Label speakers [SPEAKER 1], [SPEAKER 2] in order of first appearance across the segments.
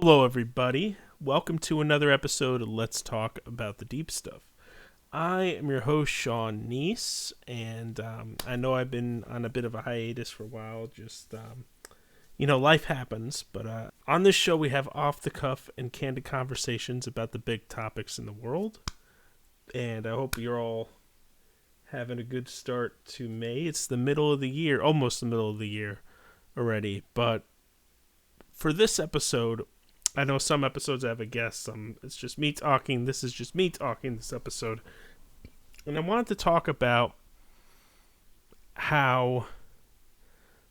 [SPEAKER 1] Hello, everybody. Welcome to another episode of Let's Talk About the Deep Stuff. I am your host, Sean Kneese, and I know I've been on a bit of a hiatus for a while. Life happens, but on this show we have off-the-cuff and candid conversations about the big topics in the world, and I hope you're all having a good start to May. It's the middle of the year, almost the middle of the year already, but for this episode, I know some episodes I have a guest, it's just me talking. This is just me talking this episode. And I wanted to talk about how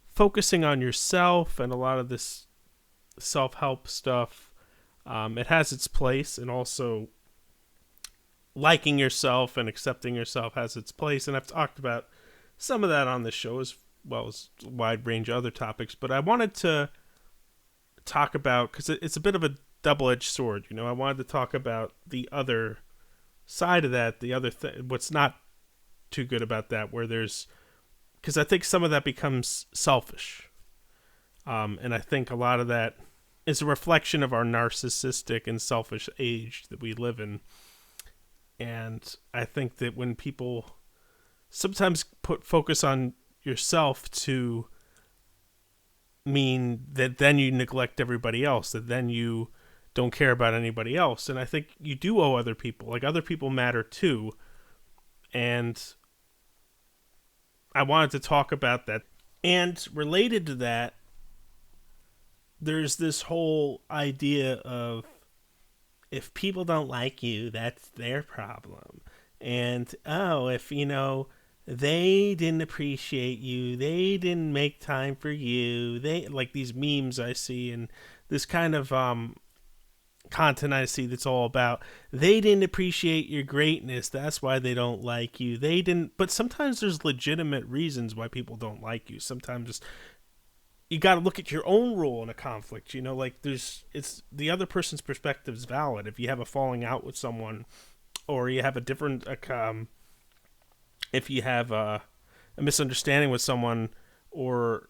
[SPEAKER 1] focusing on yourself and a lot of this self-help stuff, it has its place, and also liking yourself and accepting yourself has its place. And I've talked about some of that on the show as well as a wide range of other topics. But I wanted to talk about, because it's a bit of a double-edged sword, I wanted to talk about the other side of that, the other thing, what's not too good about that, because I think some of that becomes selfish, and I think a lot of that is a reflection of our narcissistic and selfish age that we live in. And I think that when people sometimes put focus on yourself to mean that then you neglect everybody else, that then you don't care about anybody else. And I think you do owe other people. Like, other people matter too. And I wanted to talk about that. And related to that, there's this whole idea of, if people don't like you, that's their problem. And, if, they didn't appreciate you, they didn't make time for you, they, like these memes I see, and this kind of content I see that's all about, they didn't appreciate your greatness, that's why they don't like you, they didn't. But sometimes there's legitimate reasons why people don't like you. Sometimes you got to look at your own role in a conflict, it's the other person's perspective is valid. If you have a falling out with someone, or you have a different if you have a misunderstanding with someone, or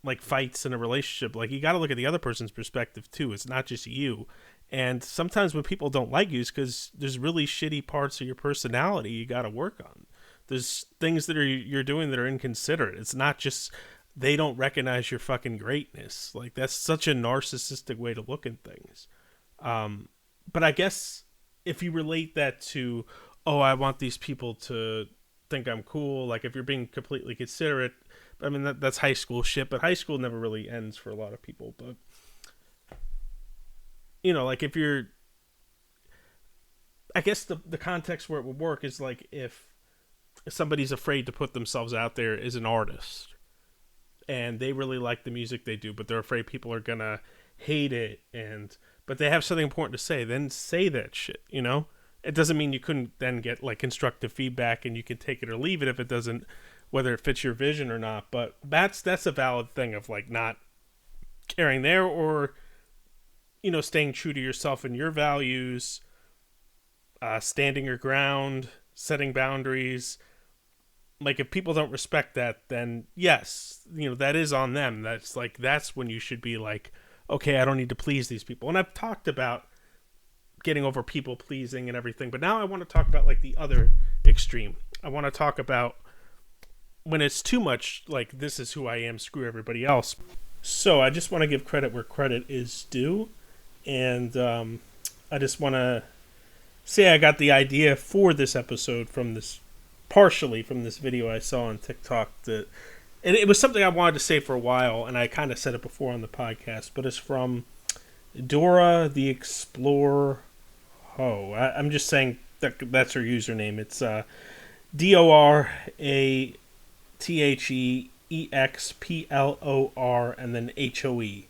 [SPEAKER 1] like fights in a relationship, like, you got to look at the other person's perspective too. It's not just you. And sometimes when people don't like you, it's because there's really shitty parts of your personality you got to work on. There's things that you're doing that are inconsiderate. It's not just they don't recognize your fucking greatness. Like, that's such a narcissistic way to look at things. But I guess if you relate that to, I want these people to think I'm cool. Like, if you're being completely considerate, I mean, that's high school shit, but high school never really ends for a lot of people. But, like, if you're, I guess the context where it would work is, like, if somebody's afraid to put themselves out there as an artist, and they really like the music they do, but they're afraid people are gonna hate it, but they have something important to say, then say that shit, It doesn't mean you couldn't then get, like, constructive feedback and you can take it or leave it if it doesn't, whether it fits your vision or not. But that's a valid thing of, like, not caring there, or, staying true to yourself and your values, standing your ground, setting boundaries. Like, if people don't respect that, then yes, that is on them. That's when you should be like, okay, I don't need to please these people. And I've talked about getting over people pleasing and everything, but now I want to talk about, like, the other extreme. I want to talk about when it's too much, like, this is who I am, screw everybody else. So I just want to give credit where credit is due, and I just want to say I got the idea for this episode partially from this video I saw on TikTok, and it was something I wanted to say for a while, and I kind of said it before on the podcast, but it's from Dora the Explorer. I'm just saying that's her username. It's DORATHEEXPLOR and then HOE.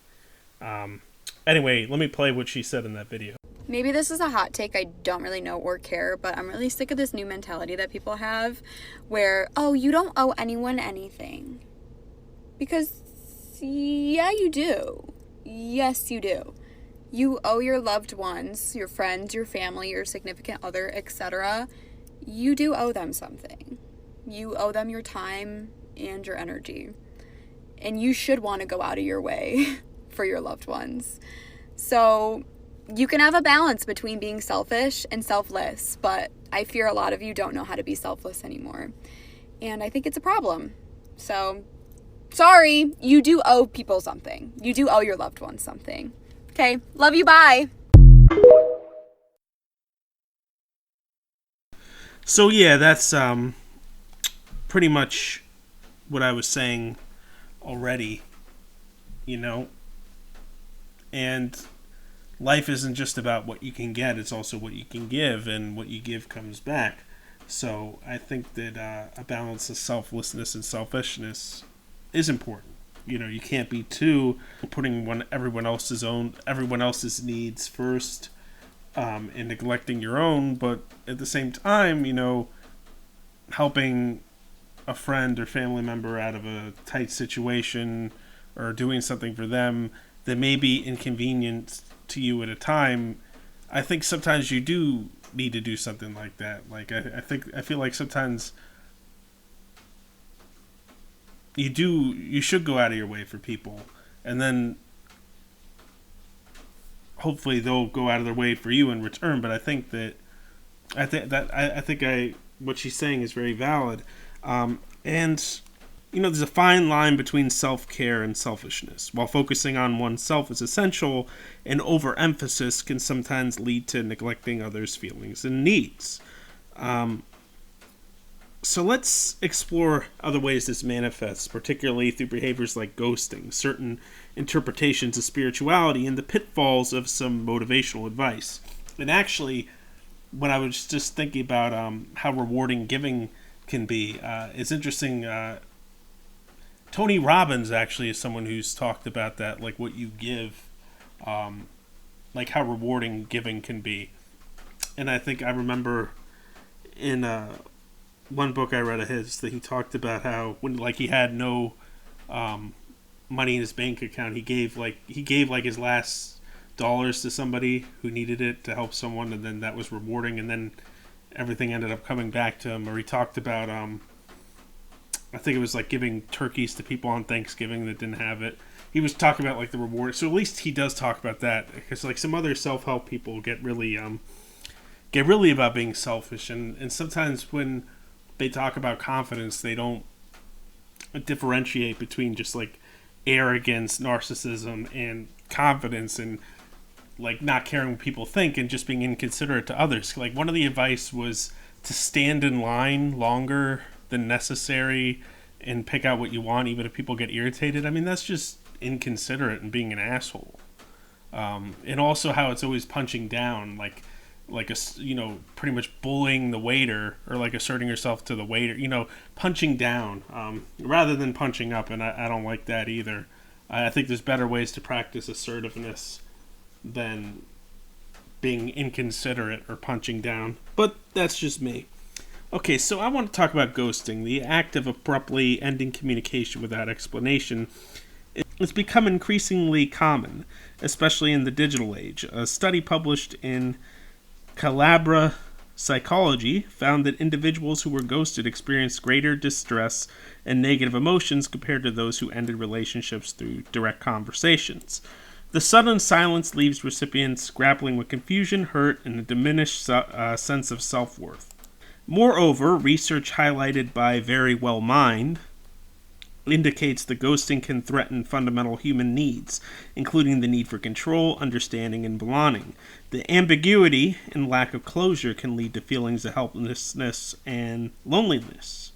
[SPEAKER 1] Anyway, let me play what she said in that video.
[SPEAKER 2] Maybe this is a hot take, I don't really know or care, but I'm really sick of this new mentality that people have where, you don't owe anyone anything. Because, yeah, you do. Yes, you do. You owe your loved ones, your friends, your family, your significant other, etc. You do owe them something. You owe them your time and your energy. And you should want to go out of your way for your loved ones. So you can have a balance between being selfish and selfless, but I fear a lot of you don't know how to be selfless anymore. And I think it's a problem. So, sorry, you do owe people something. You do owe your loved ones something. Okay, love you, bye.
[SPEAKER 1] So yeah, that's pretty much what I was saying already, you know. And life isn't just about what you can get, it's also what you can give, and what you give comes back. So I think that a balance of selflessness and selfishness is important. You know, you can't be too putting everyone else's needs first, and neglecting your own, but at the same time, you know, helping a friend or family member out of a tight situation or doing something for them that may be inconvenient to you at a time. I think sometimes you do need to do something like that. Like I feel like sometimes you should go out of your way for people, and then hopefully they'll go out of their way for you in return. But I think what she's saying is very valid. And you know, there's a fine line between self-care and selfishness. While focusing on oneself is essential, an overemphasis can sometimes lead to neglecting others' feelings and needs. So let's explore other ways this manifests, particularly through behaviors like ghosting, certain interpretations of spirituality, and the pitfalls of some motivational advice. And actually, when I was just thinking about how rewarding giving can be, it's interesting. Tony Robbins actually is someone who's talked about that, like what you give, like how rewarding giving can be. And I think I remember in one book I read of his that he talked about how when like he had no money in his bank account, he gave his last dollars to somebody who needed it to help someone, and then that was rewarding, and then everything ended up coming back to him. Or he talked about I think it was like giving turkeys to people on Thanksgiving that didn't have it. He was talking about like the reward. So at least he does talk about that, because like some other self-help people get really about being selfish, and sometimes when they talk about confidence, they don't differentiate between just like arrogance, narcissism, and confidence, and like not caring what people think and just being inconsiderate to others. Like one of the advice was to stand in line longer than necessary and pick out what you want, even if people get irritated. I mean, that's just inconsiderate and being an asshole. And also how it's always punching down, like pretty much bullying the waiter, or like asserting yourself to the waiter, punching down rather than punching up. And I don't like that either. I think there's better ways to practice assertiveness than being inconsiderate or punching down. But that's just me. Okay, so I want to talk about ghosting, the act of abruptly ending communication without explanation. It's become increasingly common, especially in the digital age. A study published in Calabria Psychology found that individuals who were ghosted experienced greater distress and negative emotions compared to those who ended relationships through direct conversations. The sudden silence leaves recipients grappling with confusion, hurt, and a diminished sense of self-worth. Moreover, research highlighted by Very Well Mind indicates that ghosting can threaten fundamental human needs, including the need for control, understanding, and belonging. The ambiguity and lack of closure can lead to feelings of helplessness and loneliness,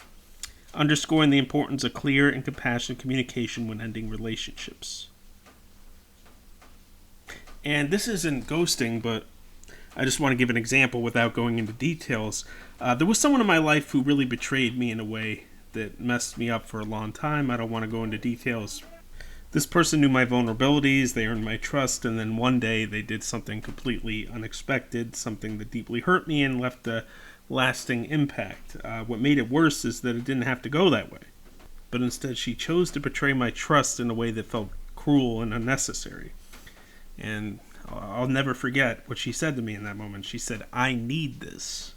[SPEAKER 1] underscoring the importance of clear and compassionate communication when ending relationships. And this isn't ghosting, but I just want to give an example without going into details. There was someone in my life who really betrayed me in a way that messed me up for a long time. I don't want to go into details. This person knew my vulnerabilities, they earned my trust, and then one day they did something completely unexpected, something that deeply hurt me and left a lasting impact. What made it worse is that it didn't have to go that way. But instead she chose to betray my trust in a way that felt cruel and unnecessary. And I'll never forget what she said to me in that moment. She said, "I need this."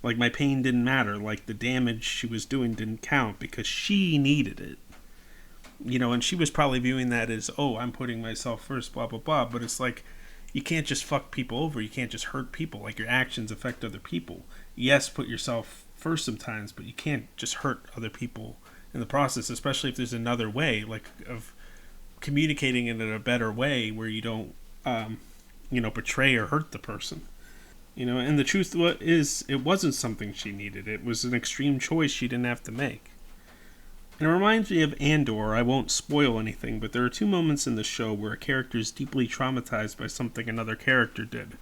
[SPEAKER 1] Like my pain didn't matter, like the damage she was doing didn't count, because she needed it. And she was probably viewing that as, oh, I'm putting myself first, blah, blah, blah. But it's like, you can't just fuck people over. You can't just hurt people. Like, your actions affect other people. Yes, put yourself first sometimes, but you can't just hurt other people in the process, especially if there's another way, like, of communicating it in a better way where you don't, betray or hurt the person. And the truth is, it wasn't something she needed. It was an extreme choice she didn't have to make. And it reminds me of Andor. I won't spoil anything, but there are 2 moments in the show where a character is deeply traumatized by something another character did.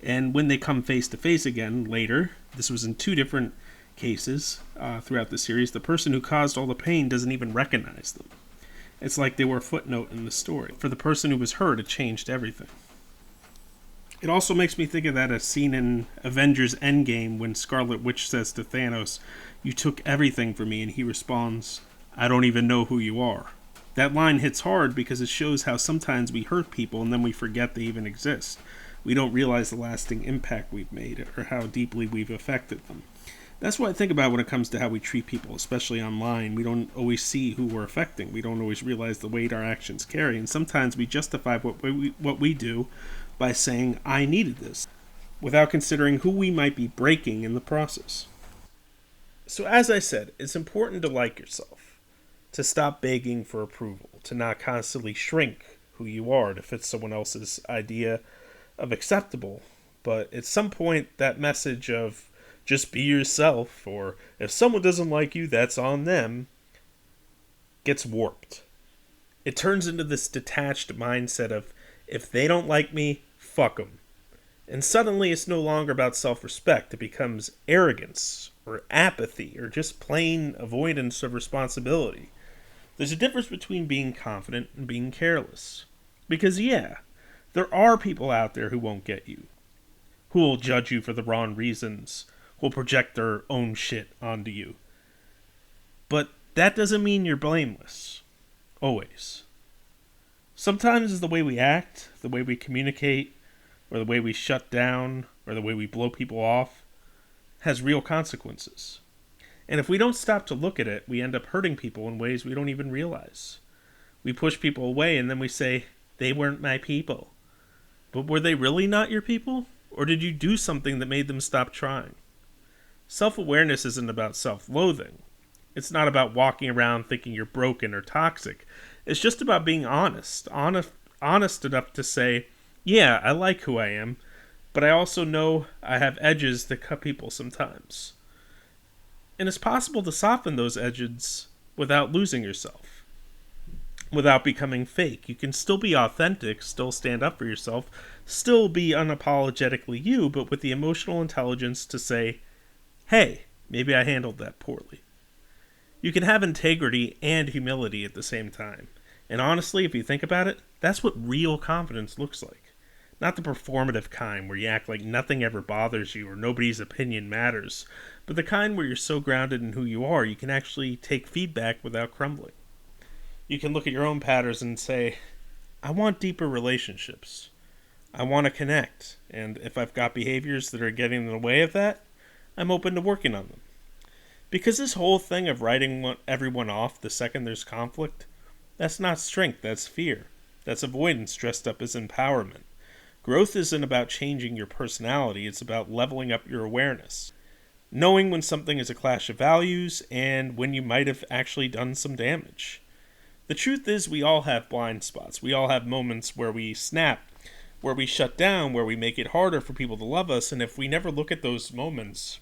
[SPEAKER 1] And when they come face to face again later, this was in 2 different cases throughout the series, the person who caused all the pain doesn't even recognize them. It's like they were a footnote in the story. For the person who was hurt, it changed everything. It also makes me think of that scene in Avengers Endgame when Scarlet Witch says to Thanos, "You took everything from me," and he responds, "I don't even know who you are." That line hits hard because it shows how sometimes we hurt people and then we forget they even exist. We don't realize the lasting impact we've made or how deeply we've affected them. That's what I think about when it comes to how we treat people, especially online. We don't always see who we're affecting. We don't always realize the weight our actions carry, and sometimes we justify what we do by saying, "I needed this," without considering who we might be breaking in the process. So as I said, it's important to like yourself, to stop begging for approval, to not constantly shrink who you are to fit someone else's idea of acceptable. But at some point, that message of just be yourself, or if someone doesn't like you, that's on them, gets warped. It turns into this detached mindset of, if they don't like me, fuck them. And suddenly it's no longer about self-respect. It becomes arrogance, or apathy, or just plain avoidance of responsibility. There's a difference between being confident and being careless. Because there are people out there who won't get you, who will judge you for the wrong reasons, who will project their own shit onto you. But that doesn't mean you're blameless. Always. Sometimes the way we act, the way we communicate, or the way we shut down, or the way we blow people off, has real consequences. And if we don't stop to look at it, we end up hurting people in ways we don't even realize. We push people away and then we say, they weren't my people. But were they really not your people? Or did you do something that made them stop trying? Self-awareness isn't about self-loathing. It's not about walking around thinking you're broken or toxic. It's just about being honest enough to say, yeah, I like who I am, but I also know I have edges that cut people sometimes. And it's possible to soften those edges without losing yourself, without becoming fake. You can still be authentic, still stand up for yourself, still be unapologetically you, but with the emotional intelligence to say, hey, maybe I handled that poorly. You can have integrity and humility at the same time. And honestly, if you think about it, that's what real confidence looks like. Not the performative kind where you act like nothing ever bothers you or nobody's opinion matters, but the kind where you're so grounded in who you are, you can actually take feedback without crumbling. You can look at your own patterns and say, I want deeper relationships. I want to connect, and if I've got behaviors that are getting in the way of that, I'm open to working on them. Because this whole thing of writing everyone off the second there's conflict, that's not strength, that's fear. That's avoidance dressed up as empowerment. Growth isn't about changing your personality, it's about leveling up your awareness. Knowing when something is a clash of values and when you might have actually done some damage. The truth is we all have blind spots. We all have moments where we snap, where we shut down, where we make it harder for people to love us. And if we never look at those moments,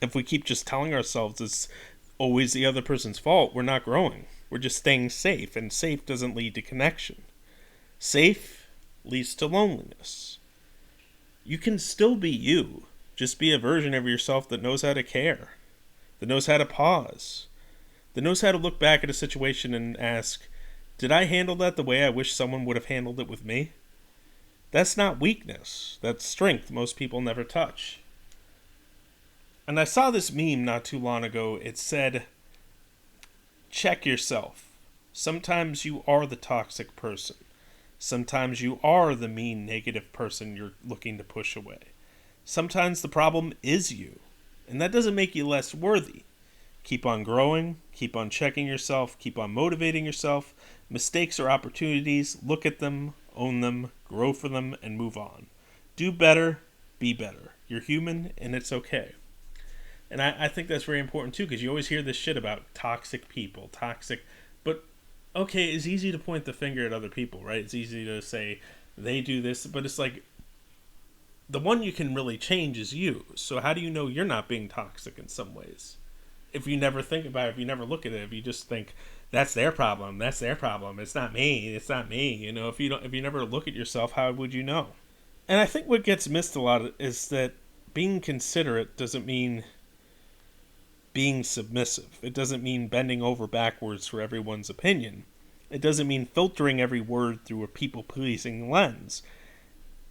[SPEAKER 1] if we keep just telling ourselves it's always the other person's fault, we're not growing. We're just staying safe, and safe doesn't lead to connection. Safe leads to loneliness. You can still be you. Just be a version of yourself that knows how to care, that knows how to pause, that knows how to look back at a situation and ask, did I handle that the way I wish someone would have handled it with me? That's not weakness. That's strength most people never touch. And I saw this meme not too long ago. It said, check yourself. Sometimes you are the toxic person. Sometimes you are the mean, negative person you're looking to push away. Sometimes the problem is you. And that doesn't make you less worthy. Keep on growing, keep on checking yourself, keep on motivating yourself. Mistakes are opportunities. Look at them, own them, grow for them, and move on. Do better, be better. You're human, and it's okay. And I think that's very important too, because you always hear this shit about toxic people, toxic. But okay, it's easy to point the finger at other people, right? It's easy to say they do this, but it's like the one you can really change is you. So how do you know you're not being toxic in some ways? If you never think about it, if you never look at it, if you just think that's their problem, it's not me, if you never look at yourself, how would you know? And I think what gets missed a lot is that being considerate doesn't mean being submissive. It doesn't mean bending over backwards for everyone's opinion. It doesn't mean filtering every word through a people-pleasing lens.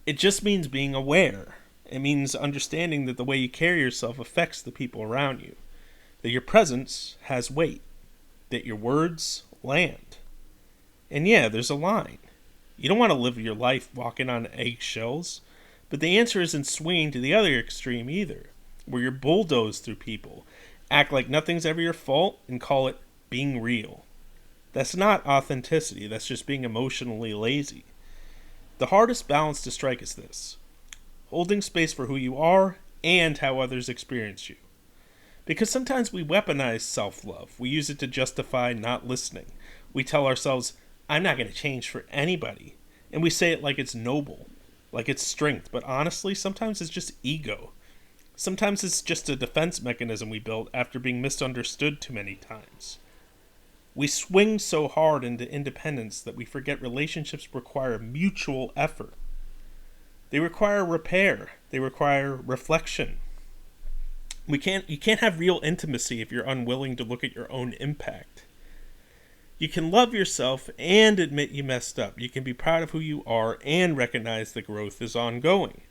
[SPEAKER 1] It just means being aware. It means understanding that the way you carry yourself affects the people around you. That your presence has weight. That your words land. And yeah, there's a line. You don't want to live your life walking on eggshells. But the answer isn't swinging to the other extreme either, where you're bulldozed through people, act like nothing's ever your fault, and call it being real. That's not authenticity, that's just being emotionally lazy. The hardest balance to strike is this: holding space for who you are and how others experience you. Because sometimes we weaponize self-love. We use it to justify not listening. We tell ourselves, I'm not going to change for anybody. And we say it like it's noble, like it's strength. But honestly, sometimes it's just ego. Sometimes it's just a defense mechanism we built after being misunderstood too many times. We swing so hard into independence that we forget relationships require mutual effort. They require repair. They require reflection. You can't have real intimacy if you're unwilling to look at your own impact. You can love yourself and admit you messed up. You can be proud of who you are and recognize that growth is ongoing.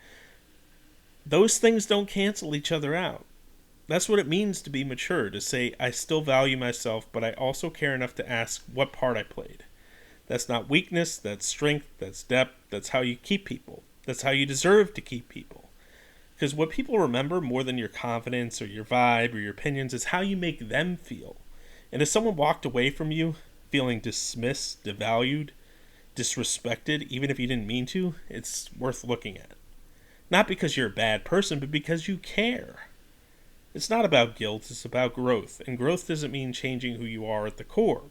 [SPEAKER 1] Those things don't cancel each other out. That's what it means to be mature, to say, I still value myself, but I also care enough to ask what part I played. That's not weakness, that's strength, that's depth, that's how you keep people. That's how you deserve to keep people. Because what people remember more than your confidence or your vibe or your opinions is how you make them feel. And if someone walked away from you feeling dismissed, devalued, disrespected, even if you didn't mean to, it's worth looking at. Not because you're a bad person, but because you care. It's not about guilt, it's about growth. And growth doesn't mean changing who you are at the core.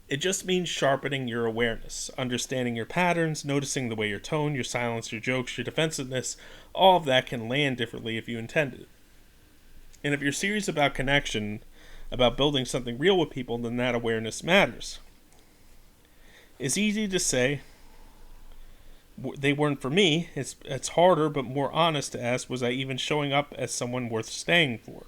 [SPEAKER 1] It just means sharpening your awareness, understanding your patterns, noticing the way your tone, your silence, your jokes, your defensiveness, all of that can land differently if you intended. And if you're serious about connection, about building something real with people, then that awareness matters. It's easy to say, they weren't for me. It's harder but more honest to ask, was I even showing up as someone worth staying for?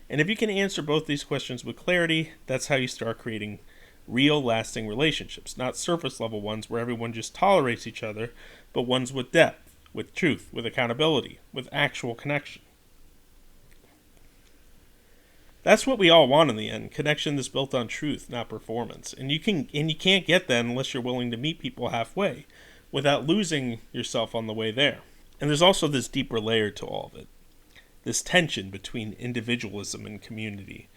[SPEAKER 1] And if you can answer both these questions with clarity, that's how you start creating real, lasting relationships. Not surface level ones where everyone just tolerates each other, but ones with depth, with truth, with accountability, with actual connection. That's what we all want in the end, connection that's built on truth, not performance. And you can't get that unless you're willing to meet people halfway, without losing yourself on the way there. And there's also this deeper layer to all of it. This tension between individualism and community.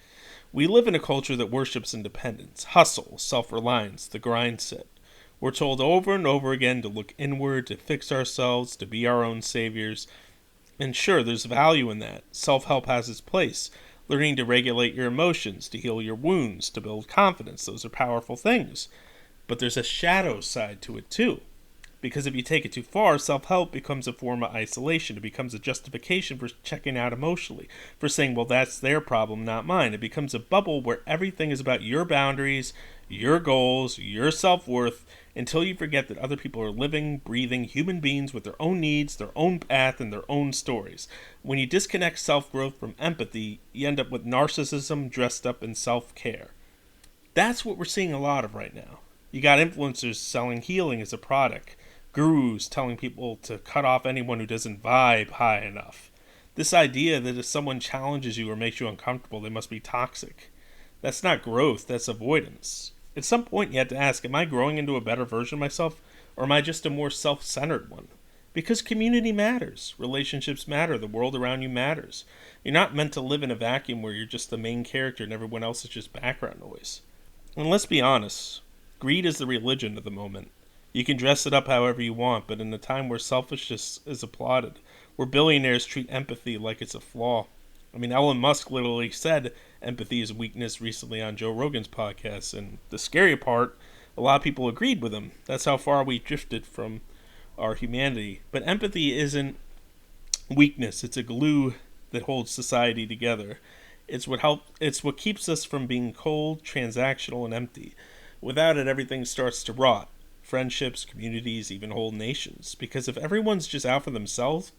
[SPEAKER 1] We live in a culture that worships independence, hustle, self-reliance, the grind set. We're told over and over again to look inward, to fix ourselves, to be our own saviors. And sure, there's value in that. Self-help has its place. Learning to regulate your emotions, to heal your wounds, to build confidence. Those are powerful things. But there's a shadow side to it too. Because if you take it too far, self-help becomes a form of isolation. It becomes a justification for checking out emotionally, for saying, well, that's their problem, not mine. It becomes a bubble where everything is about your boundaries, your goals, your self-worth, until you forget that other people are living, breathing human beings with their own needs, their own path, and their own stories. When you disconnect self-growth from empathy, you end up with narcissism dressed up in self-care. That's what we're seeing a lot of right now. You got influencers selling healing as a product. Gurus telling people to cut off anyone who doesn't vibe high enough. This idea that if someone challenges you or makes you uncomfortable, they must be toxic. That's not growth, that's avoidance. At some point you have to ask, am I growing into a better version of myself, or am I just a more self-centered one? Because community matters, relationships matter, the world around you matters. You're not meant to live in a vacuum where you're just the main character and everyone else is just background noise. And let's be honest, greed is the religion of the moment. You can dress it up however you want, but in a time where selfishness is applauded, where billionaires treat empathy like it's a flaw. I mean, Elon Musk literally said empathy is a weakness recently on Joe Rogan's podcast, and the scary part, a lot of people agreed with him. That's how far we drifted from our humanity. But empathy isn't weakness, it's a glue that holds society together. It's what keeps us from being cold, transactional, and empty. Without it, everything starts to rot. Friendships, communities, even whole nations. Because if everyone's just out for themselves,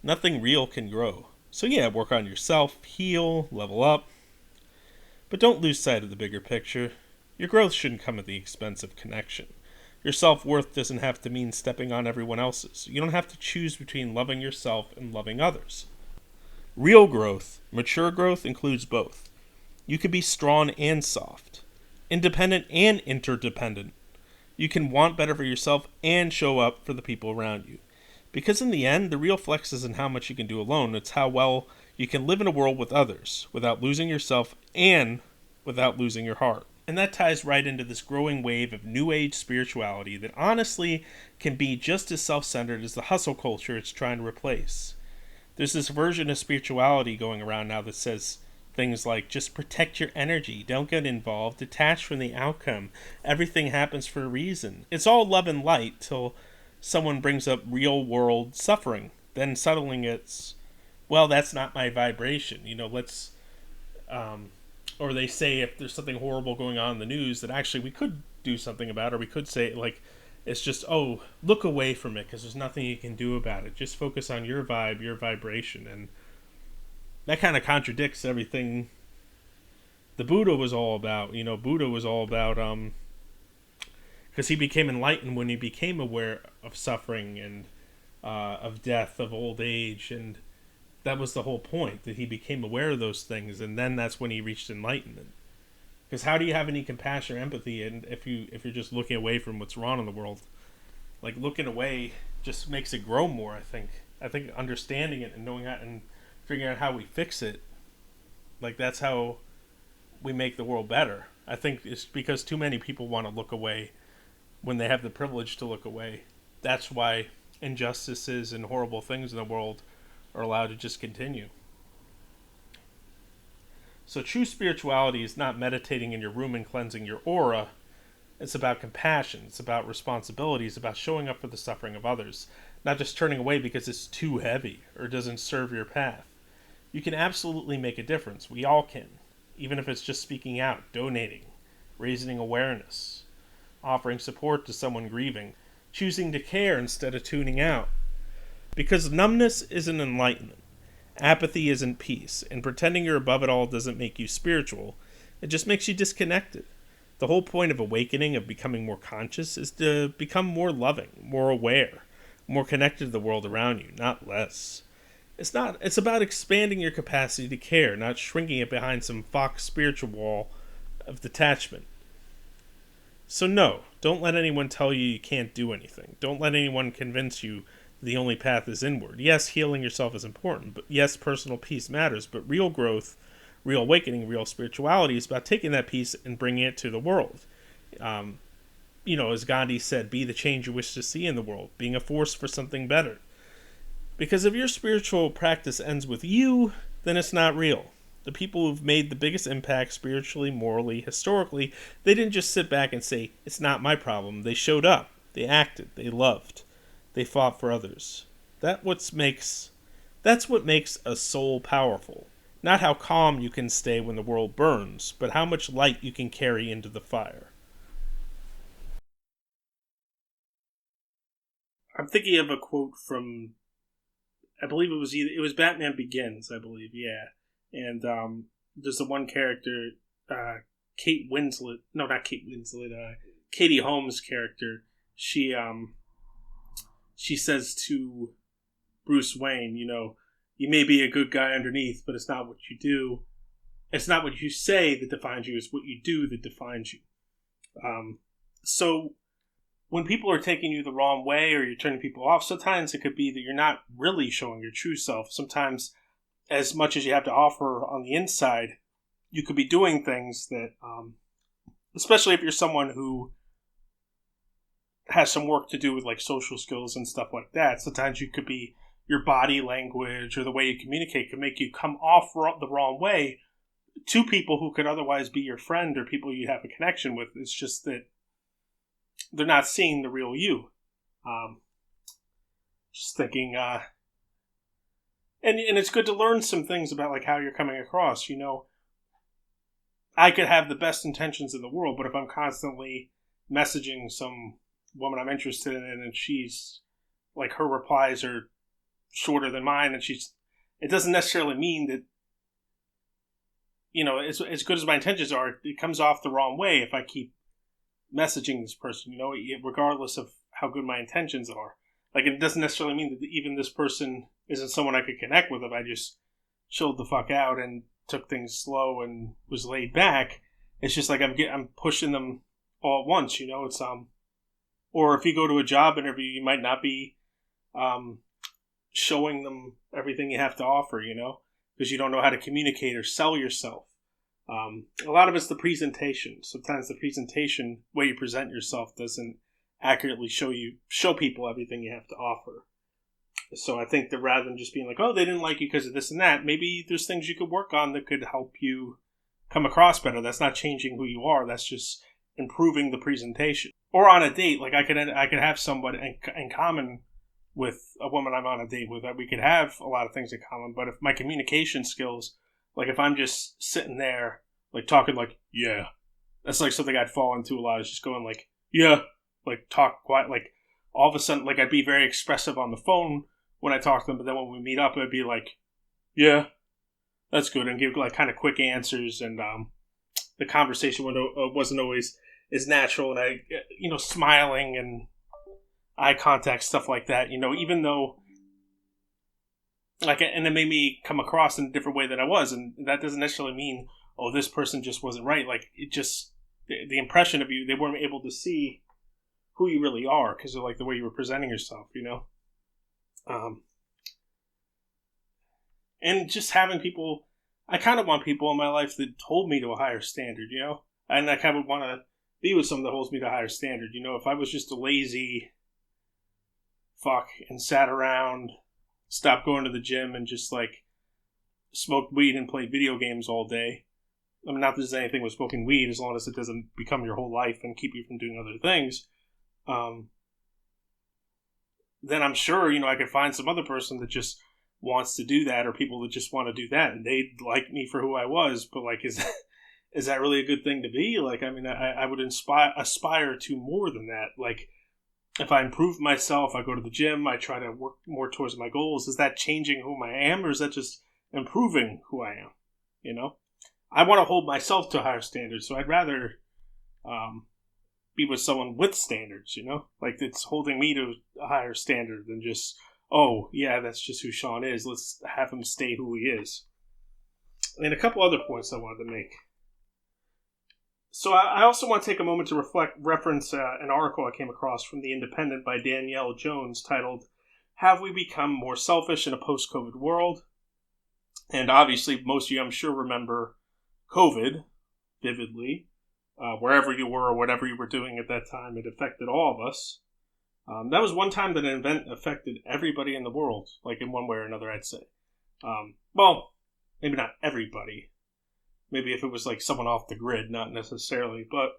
[SPEAKER 1] nothing real can grow. So yeah, work on yourself, heal, level up. But don't lose sight of the bigger picture. Your growth shouldn't come at the expense of connection. Your self-worth doesn't have to mean stepping on everyone else's. You don't have to choose between loving yourself and loving others. Real growth, mature growth, includes both. You can be strong and soft, independent and interdependent. You can want better for yourself and show up for the people around you. Because in the end, the real flex isn't how much you can do alone, it's how well you can live in a world with others, without losing yourself and without losing your heart. And that ties right into this growing wave of new age spirituality that honestly can be just as self-centered as the hustle culture it's trying to replace. There's this version of spirituality going around now that says things like, just protect your energy, don't get involved, detach from the outcome, everything happens for a reason. It's all love and light till someone brings up real world suffering. Then suddenly it's, well, that's not my vibration. Let's, or they say if there's something horrible going on in the news that actually we could do something about, or we could say, like, it's just, oh, look away from it because there's nothing you can do about it. Just focus on your vibe, your vibration. And that kind of contradicts everything the Buddha was all about. Buddha was all about, because he became enlightened when he became aware of suffering and of death, of old age, and that was the whole point, that he became aware of those things, and then that's when he reached enlightenment. Because how do you have any compassion or empathy and if you're just looking away from what's wrong in the world? Like, looking away just makes it grow more, I think understanding it and knowing how and figuring out how we fix it, like, that's how we make the world better. I think it's because too many people want to look away when they have the privilege to look away. That's why injustices and horrible things in the world are allowed to just continue. So true spirituality is not meditating in your room and cleansing your aura. It's about compassion. It's about responsibility. It's about showing up for the suffering of others. Not just turning away because it's too heavy or doesn't serve your path. You can absolutely make a difference. We all can. Even if it's just speaking out, donating, raising awareness, offering support to someone grieving, choosing to care instead of tuning out. Because numbness isn't enlightenment. Apathy isn't peace, and pretending you're above it all doesn't make you spiritual. It just makes you disconnected. The whole point of awakening, of becoming more conscious, is to become more loving, more aware, more connected to the world around you, not less. It's about expanding your capacity to care, not shrinking it behind some Fox spiritual wall of detachment. So no, don't let anyone tell you can't do anything. Don't let anyone convince you the only path is inward. Yes, healing yourself is important, but yes, personal peace matters, but real growth, real awakening, real spirituality is about taking that peace and bringing it to the world. As Gandhi said, be the change you wish to see in the world, being a force for something better. Because if your spiritual practice ends with you, then it's not real. The people who've made the biggest impact spiritually, morally, historically, they didn't just sit back and say, it's not my problem. They showed up. They acted. They loved. They fought for others. That's what makes a soul powerful. Not how calm you can stay when the world burns, but how much light you can carry into the fire. I'm thinking of a quote from, I believe it was Batman Begins, I believe, yeah. And there's the one character, Katie Holmes' character. She says to Bruce Wayne, you may be a good guy underneath, but it's not what you do. It's not what you say that defines you. It's what you do that defines you. So when people are taking you the wrong way or you're turning people off, sometimes it could be that you're not really showing your true self. Sometimes, as much as you have to offer on the inside, you could be doing things that, especially if you're someone who has some work to do with like social skills and stuff like that. Sometimes you could be, your body language or the way you communicate can make you come off the wrong way to people who could otherwise be your friend or people you have a connection with. It's just that they're not seeing the real you. Just thinking, and it's good to learn some things about like how you're coming across. I could have the best intentions in the world, but if I'm constantly messaging some woman I'm interested in and she's like, her replies are shorter than mine, and it doesn't necessarily mean that, as good as my intentions are, it comes off the wrong way if I keep messaging this person, regardless of how good my intentions are. Like, it doesn't necessarily mean that even this person isn't someone I could connect with if I just chilled the fuck out and took things slow and was laid back. It's just like I'm pushing them all at once, it's or if you go to a job interview, you might not be showing them everything you have to offer, because you don't know how to communicate or sell yourself. A lot of it's the presentation. Sometimes the presentation, way you present yourself, doesn't accurately show people everything you have to offer. So I think that rather than just being like, oh, they didn't like you because of this and that, maybe there's things you could work on that could help you come across better. That's not changing who you are. That's just improving the presentation. Or on a date, like I could have somebody in common with a woman I'm on a date with. We could have a lot of things in common, but if my communication skills, like if I'm just sitting there, like talking like, yeah, that's like something I'd fall into a lot, is just going like, yeah, like talk quiet, like all of a sudden, like I'd be very expressive on the phone when I talk to them, but then when we meet up, it'd be like, yeah, that's good, and give like kind of quick answers, and the conversation wasn't always as natural, and I, smiling and eye contact, stuff like that, even though, like, and it made me come across in a different way than I was, and that doesn't necessarily mean, oh, this person just wasn't right. Like, it just, the impression of you, they weren't able to see who you really are because of like the way you were presenting yourself, and just having people, I kind of want people in my life that hold me to a higher standard, and I kind of want to be with someone that holds me to a higher standard. If I was just a lazy fuck and sat around, stopped going to the gym, and just like smoked weed and played video games all day. I mean, not that there's anything with smoking weed, as long as it doesn't become your whole life and keep you from doing other things. Then I'm sure, I could find some other person that just wants to do that, or people that just want to do that, and they'd like me for who I was. But like, is that really a good thing to be? Like, I mean, I would aspire to more than that. Like, if I improve myself, I go to the gym, I try to work more towards my goals. Is that changing who I am, or is that just improving who I am? I want to hold myself to a higher standard, so I'd rather be with someone with standards, like it's holding me to a higher standard than just, oh, yeah, that's just who Sean is. Let's have him stay who he is. And a couple other points I wanted to make. So I also want to take a moment to reference an article I came across from The Independent by Danielle Jones titled, Have We Become More Selfish in a Post-COVID World? And obviously, most of you, I'm sure, remember COVID vividly. Wherever you were or whatever you were doing at that time, it affected all of us. That was one time that an event affected everybody in the world, like in one way or another, I'd say. Well, maybe not everybody. Maybe if it was like someone off the grid, not necessarily, but,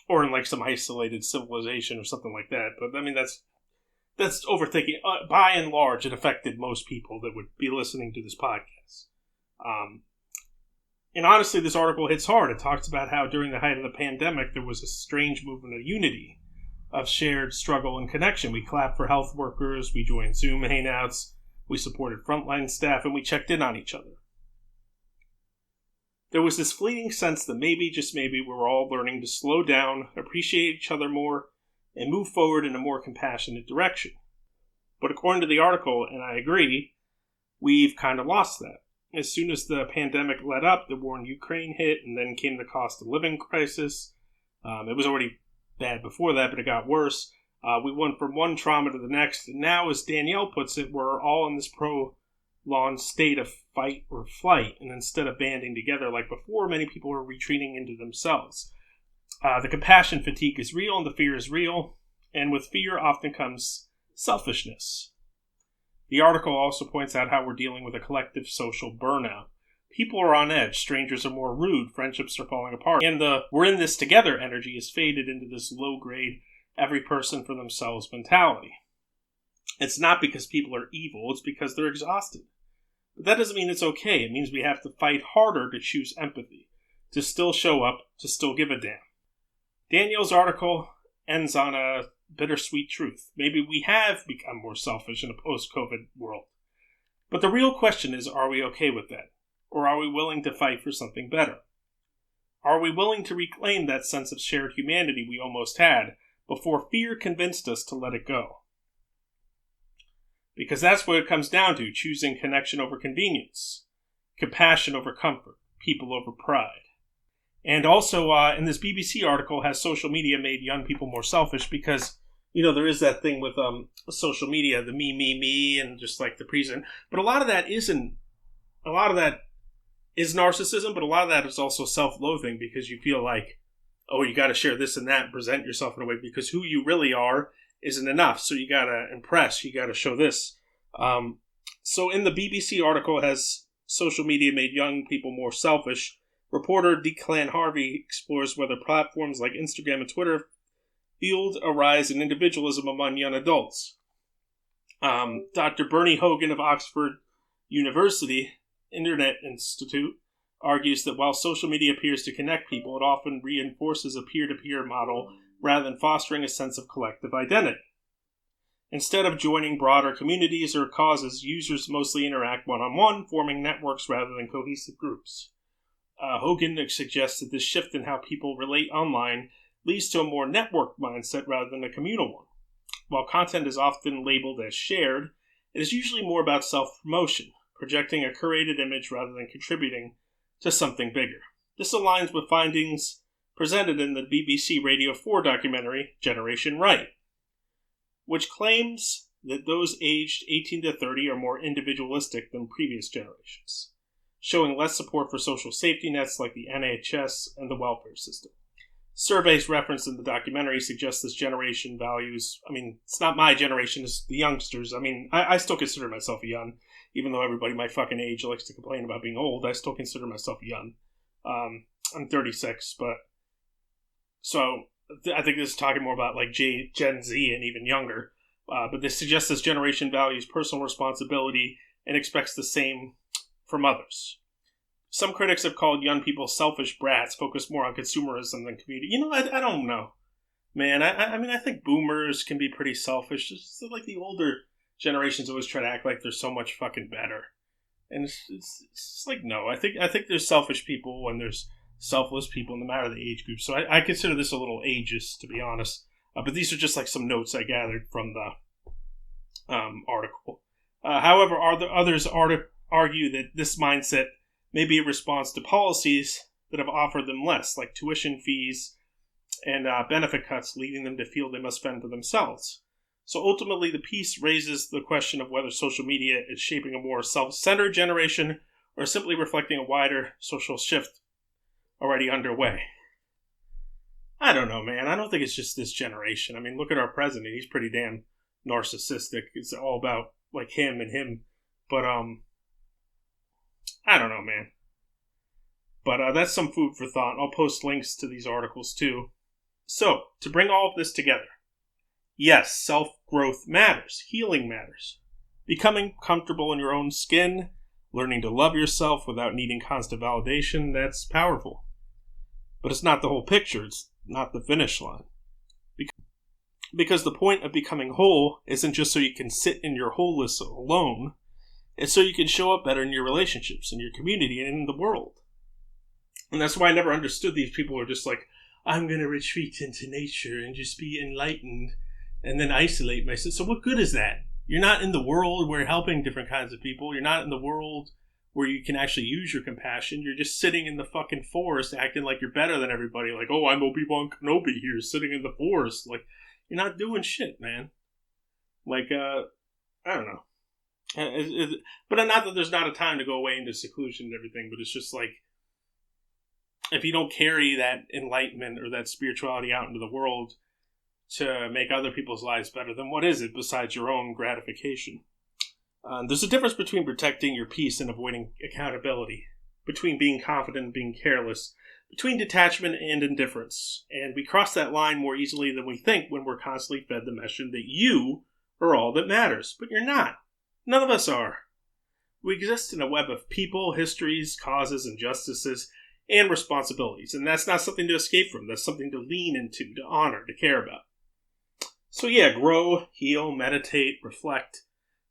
[SPEAKER 1] or in like some isolated civilization or something like that. But I mean, that's overthinking. By and large, it affected most people that would be listening to this podcast. And honestly, this article hits hard. It talks about how during the height of the pandemic, there was a strange movement of unity, of shared struggle and connection. We clapped for health workers, we joined Zoom hangouts, we supported frontline staff, and we checked in on each other. There was this fleeting sense that maybe, just maybe, we were all learning to slow down, appreciate each other more, and move forward in a more compassionate direction. But according to the article, and I agree, we've kind of lost that. As soon as the pandemic let up, the war in Ukraine hit, and then came the cost of living crisis. It was already bad before that, but it got worse. We went from one trauma to the next, and now, as Danielle puts it, we're all in this prolonged state of fight or flight, and instead of banding together like before, many people are retreating into themselves. The compassion fatigue is real, and the fear is real, and with fear often comes selfishness. The article also points out how we're dealing with a collective social burnout. People are on edge, strangers are more rude, friendships are falling apart, and the we're in this together energy is faded into this low-grade, every person for themselves mentality. It's not because people are evil, it's because they're exhausted. But that doesn't mean it's okay. It means we have to fight harder to choose empathy, to still show up, to still give a damn. Danielle's article ends on a bittersweet truth. Maybe we have become more selfish in a post-COVID world. But the real question is, are we okay with that? Or are we willing to fight for something better? Are we willing to reclaim that sense of shared humanity we almost had before fear convinced us to let it go? Because that's what it comes down to, choosing connection over convenience, compassion over comfort, people over pride. And also, in this BBC article, has social media made young people more selfish? Because, there is that thing with social media, the me, and just like the present. But a lot of that is narcissism, but a lot of that is also self-loathing, because you feel like, oh, you got to share this and that, and present yourself in a way, because who you really are isn't enough. So you got to impress, you got to show this. So in the BBC article, has social media made young people more selfish? Reporter Declan Harvey explores whether platforms like Instagram and Twitter fueled a rise in individualism among young adults. Dr. Bernie Hogan of Oxford University Internet Institute argues that while social media appears to connect people, it often reinforces a peer-to-peer model rather than fostering a sense of collective identity. Instead of joining broader communities or causes, users mostly interact one-on-one, forming networks rather than cohesive groups. Hogan suggests that this shift in how people relate online leads to a more networked mindset rather than a communal one. While content is often labeled as shared, it is usually more about self-promotion, projecting a curated image rather than contributing to something bigger. This aligns with findings presented in the BBC Radio 4 documentary Generation Right, which claims that those aged 18 to 30 are more individualistic than previous generations, showing less support for social safety nets like the NHS and the welfare system. Surveys referenced in the documentary suggest this generation values, it's not my generation, it's the youngsters. I still consider myself a young, even though everybody my fucking age likes to complain about being old. I still consider myself young. I'm 36, but so I think this is talking more about like Gen Z and even younger. But this suggests this generation values personal responsibility and expects the same from others. Some critics have called young people selfish brats, focused more on consumerism than community. I don't know, man. I think boomers can be pretty selfish. Just like the older generations always try to act like they're so much fucking better, and it's like, no. I think there's selfish people and there's selfless people, no matter the age group. So I consider this a little ageist, to be honest. But these are just like some notes I gathered from the article. However, others argue that this mindset may be a response to policies that have offered them less, like tuition fees and benefit cuts, leading them to feel they must fend for themselves. So ultimately, the piece raises the question of whether social media is shaping a more self-centered generation or simply reflecting a wider social shift already underway. I don't know, man. I don't think it's just this generation. Look at our president. He's pretty damn narcissistic. It's all about like him and him. But I don't know, man. But that's some food for thought. I'll post links to these articles too. So, to bring all of this together, yes, self-growth matters. Healing matters. Becoming comfortable in your own skin, learning to love yourself without needing constant validation, that's powerful. But it's not the whole picture. It's not the finish line. Because the point of becoming whole isn't just so you can sit in your wholeness alone. It's so you can show up better in your relationships, in your community, and in the world. And that's why I never understood these people who are just like, I'm going to retreat into nature and just be enlightened and then isolate myself. So what good is that? You're not in the world where you're helping different kinds of people. You're not in the world where you can actually use your compassion. You're just sitting in the fucking forest acting like you're better than everybody. Like, oh, I'm Obi-Wan Kenobi here sitting in the forest. Like, you're not doing shit, man. Like, I don't know. But not that there's not a time to go away into seclusion and everything, but it's just like, if you don't carry that enlightenment or that spirituality out into the world to make other people's lives better, then what is it besides your own gratification? There's a difference between protecting your peace and avoiding accountability, between being confident and being careless, between detachment and indifference. And we cross that line more easily than we think when we're constantly fed the message that you are all that matters. But you're not. None of us are. We exist in a web of people, histories, causes, injustices, and responsibilities. And that's not something to escape from. That's something to lean into, to honor, to care about. So yeah, grow, heal, meditate, reflect,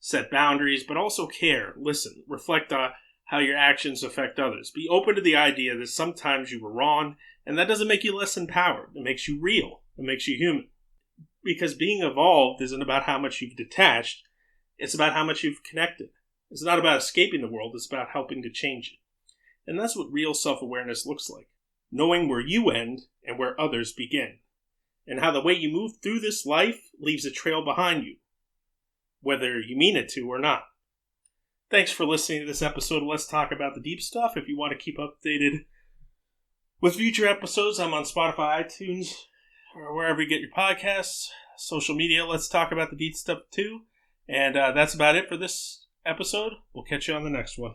[SPEAKER 1] set boundaries, but also care, listen, reflect on how your actions affect others. Be open to the idea that sometimes you were wrong, and that doesn't make you less empowered. It makes you real. It makes you human. Because being evolved isn't about how much you've detached. It's about how much you've connected. It's not about escaping the world. It's about helping to change it. And that's what real self-awareness looks like. Knowing where you end and where others begin. And how the way you move through this life leaves a trail behind you, whether you mean it to or not. Thanks for listening to this episode of Let's Talk About the Deep Stuff. If you want to keep updated with future episodes, I'm on Spotify, iTunes, or wherever you get your podcasts. Social media, Let's Talk About the Deep Stuff too. And that's about it for this episode. We'll catch you on the next one.